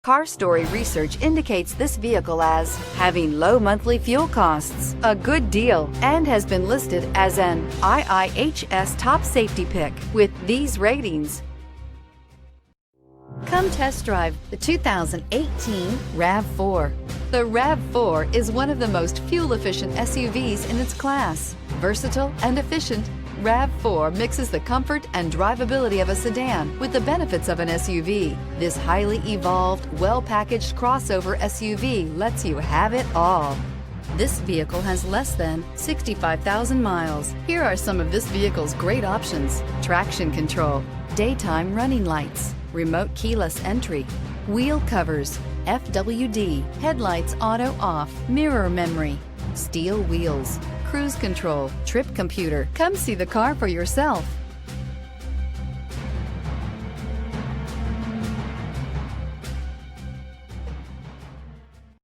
Car Story research indicates this vehicle as having low monthly fuel costs, a good deal, and has been listed as an IIHS top safety pick with these ratings. Come test drive the 2018 RAV4. The RAV4 is one of the most fuel-efficient SUVs in its class. Versatile and efficient, RAV4 mixes the comfort and drivability of a sedan with the benefits of an SUV. This highly evolved, well-packaged crossover SUV lets you have it all. This vehicle has less than 65,000 miles. Here are some of this vehicle's great options: traction control, daytime running lights, remote keyless entry, wheel covers, FWD, headlights auto off, mirror memory, steel wheels, cruise control, trip computer. Come see the car for yourself.